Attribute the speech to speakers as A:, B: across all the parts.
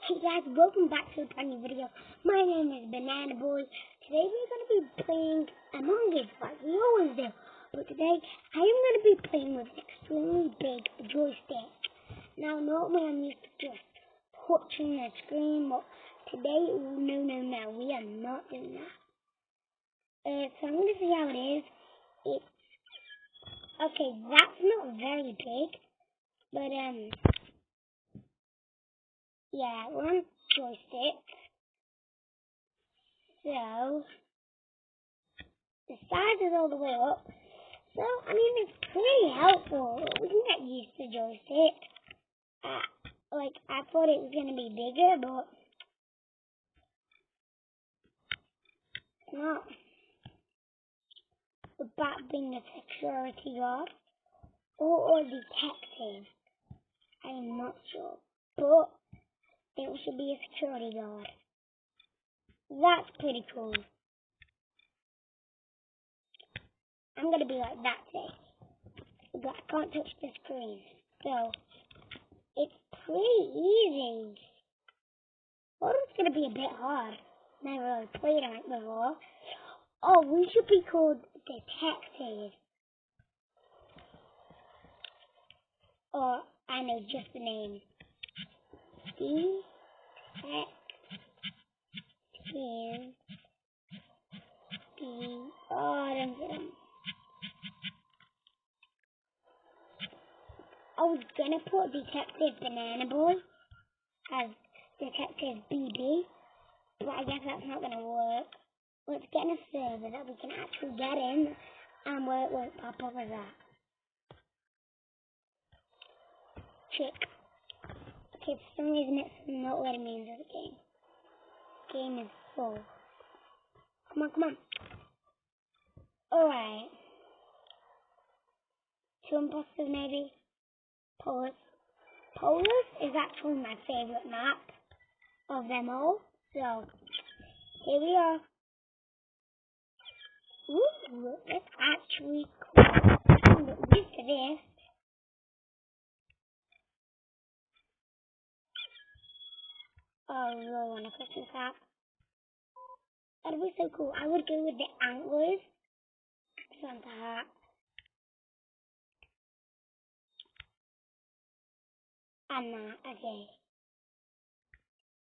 A: Hey guys, welcome back to a brand new video. My name is Banana Boy. Today we're going to be playing Among Us like we always do. But today I am going to be playing with an extremely big joystick. Now normally I'm used to just touching the screen, but today, no, we are not doing that. So I'm going to see how it is. Okay, that's not very big, but yeah, we're on joystick. So the size is all the way up. So, I mean, it's pretty helpful. We can get used to joystick. I thought it was going to be bigger, but it's not. About being a security guard or a detective, I'm not sure. But it should be a security guard. That's pretty cool. I'm going to be like that today. But I can't touch the screen. So, it's pretty easy. Well, it's going to be a bit hard. Never really played on it before. Oh, we should be called detectives. Or, I know just the name. Detectives. I was gonna put Detective Banana Boy as Detective BB, but I guess that's not gonna work. Let's get in a server that we can actually get in and where it won't pop up as that. Chick. Okay, for some reason it's not letting me into the game. Game is full. Come on. Alright. 2 imposters maybe. Polus is actually my favorite map of them all. So, here we are. Ooh, that's actually cool. I'm used to this. Oh, I really want to put this up. That'd be so cool. I would go with the antlers. Just on the hat. And that, okay.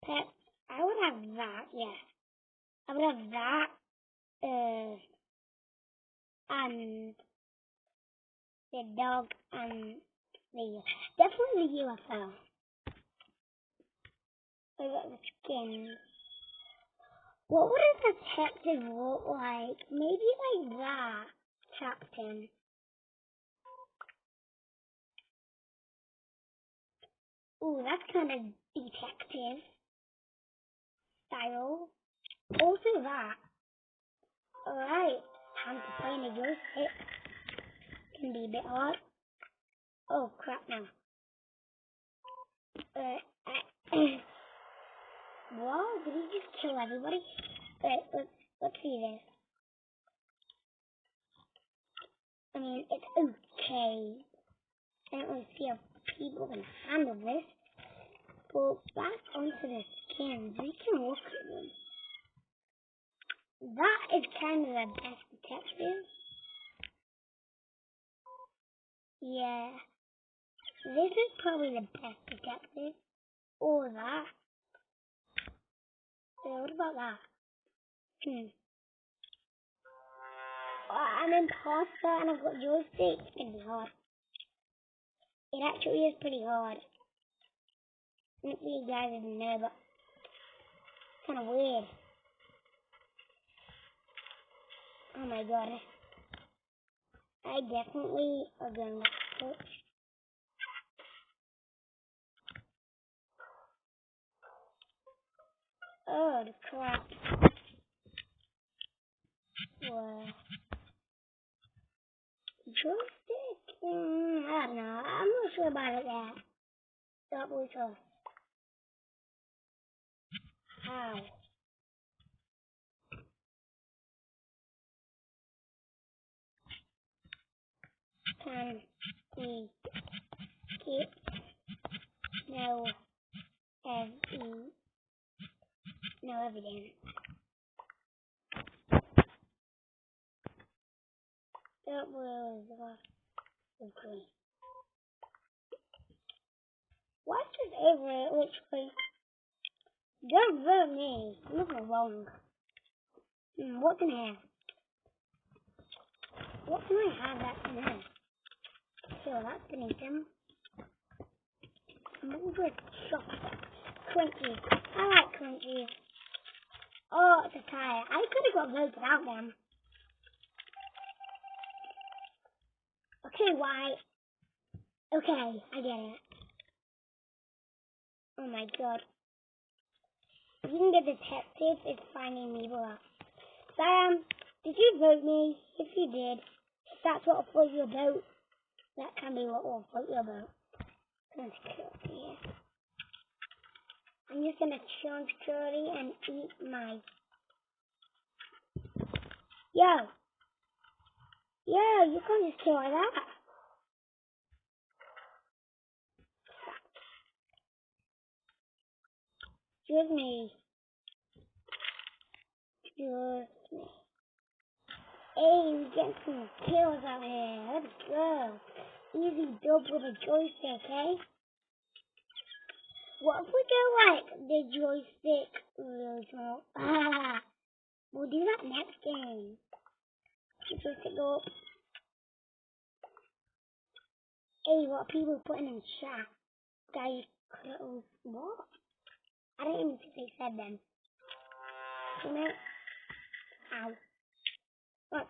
A: Pets. I would have that, yeah. I would have that, and the dog, and definitely the UFO. I got the skins. What would a detective look like? Maybe like that. Captain. Ooh, that's kind of detective style. Also that. Alright, time to play in a joystick. Can be a bit hard. Oh crap now. Whoa, did he just kill everybody? Let's see this. I mean, it's okay. I don't really see how people can handle this. But back onto the skins, we can look at them. That is kind of the best detective. Yeah. This is probably the best detective. Or that. So what about that? I'm imposter and I've got joystick. It's gonna be hard. It actually is pretty hard. Not for you guys didn't know, but it's kind of weird. Oh my god. I definitely are going to touch. Oh, the crap. Whoa. Joystick? I don't know. I'm not sure about it yet. Stop with us. How? Can we skip no every No, every day. That was the last of green. What is over it? Which way? Don't vote me. Nothing wrong. What can I have? What can I have that can have? So that's beneath him. I'm looking for a chocolate. Crunchy. I like crunchy. Oh, it's a tire. I could have got voted out then. Okay, white. Okay, I get it. Oh my god. You can get detective is finding me out. Sam, did you vote me? If you did, if that's what will float your boat, that can be what will float your boat. I'm just gonna chill on security and eat my... Yo, you can't just kill like that. Excuse me. Hey, we get some kills out here. Let's go. Easy dub with a joystick, eh? What if we go like the joystick really small? We'll do that next game. The joystick go up. Hey, what are people putting in chat? Guys, what? I didn't even think they said them. You know? Ow. What?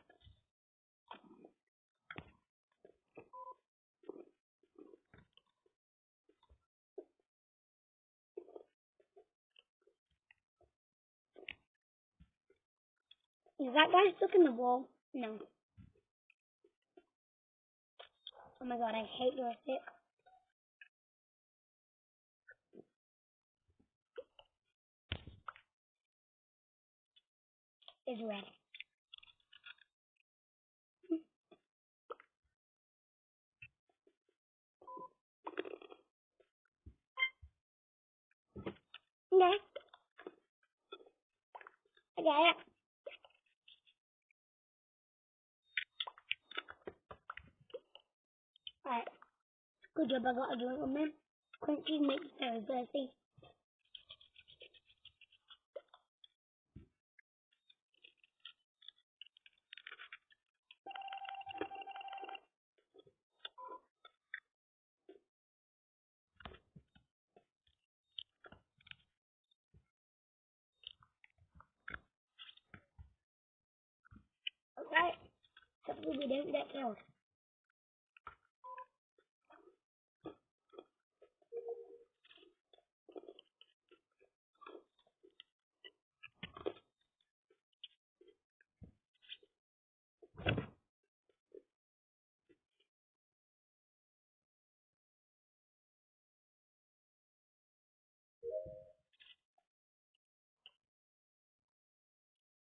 A: Is that guy stuck in the wall? No. Oh my god, I hate joystick. It's red. Okay. I got it. Alright. Good job, I got a drink with me. Crunchy makes me very thirsty. Okay. Hopefully we don't get killed.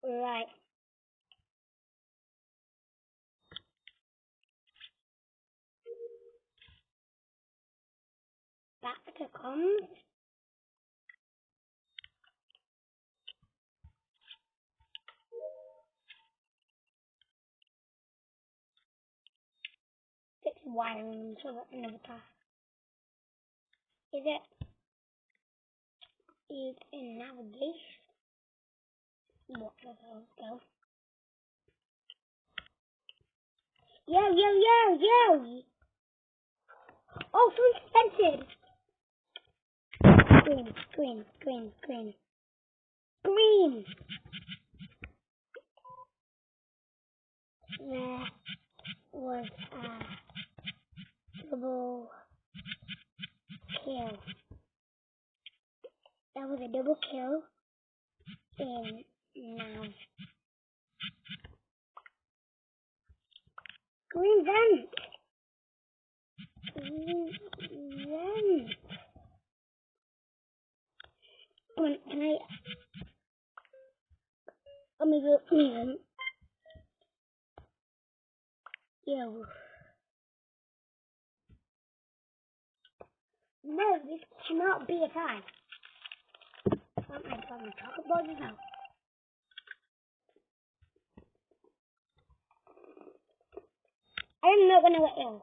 A: Right. Back to comms. Fix wiring so that's another task. Is it? Is in navigation? What the hell? Go. Yo! Oh, so expensive! Green. There was a double kill. That was a double kill in now. Green vent! Can I... Let me go green. Yo. No, this cannot be a tie. Oh my god. got my chocolate balls as well. I'm not gonna let you.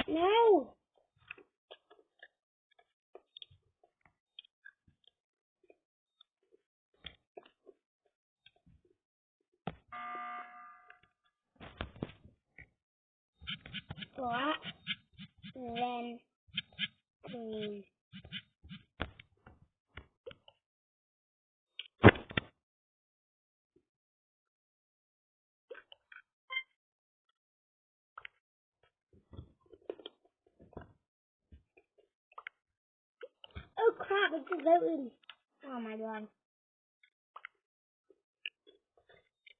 A: No. Black, then green. Oh crap, it's just voted. Oh my god.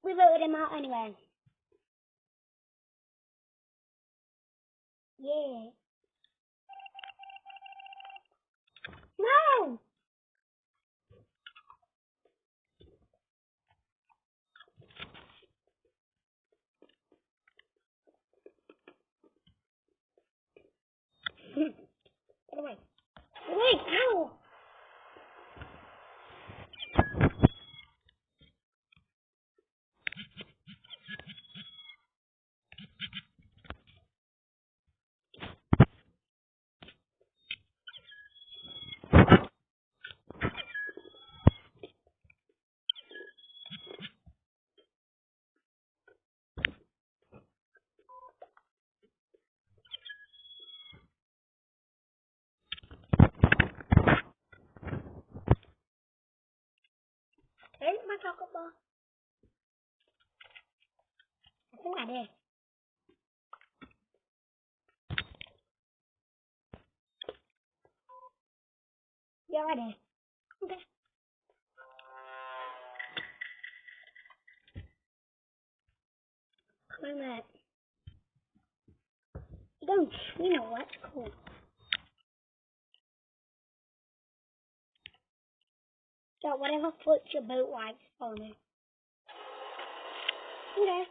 A: We voted him out anyway. Yeah. No! Get away. Get away! No! There's my chocolate ball. I think I did. Yeah, I did. Okay. Come on, Matt. You don't, you know what? Cool. So whatever floats your boat like, follow me. Okay.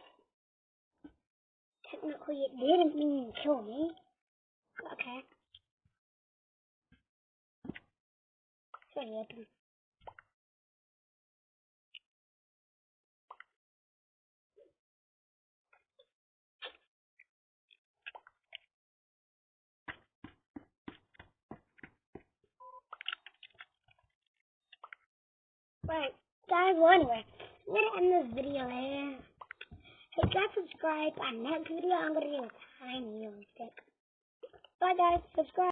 A: Technically it didn't mean kill me. Okay. So yeah. Right. Guys, well anyway, I'm gonna end this video here. Hit that subscribe, and next video I'm gonna do a tiny joystick. Bye guys, subscribe.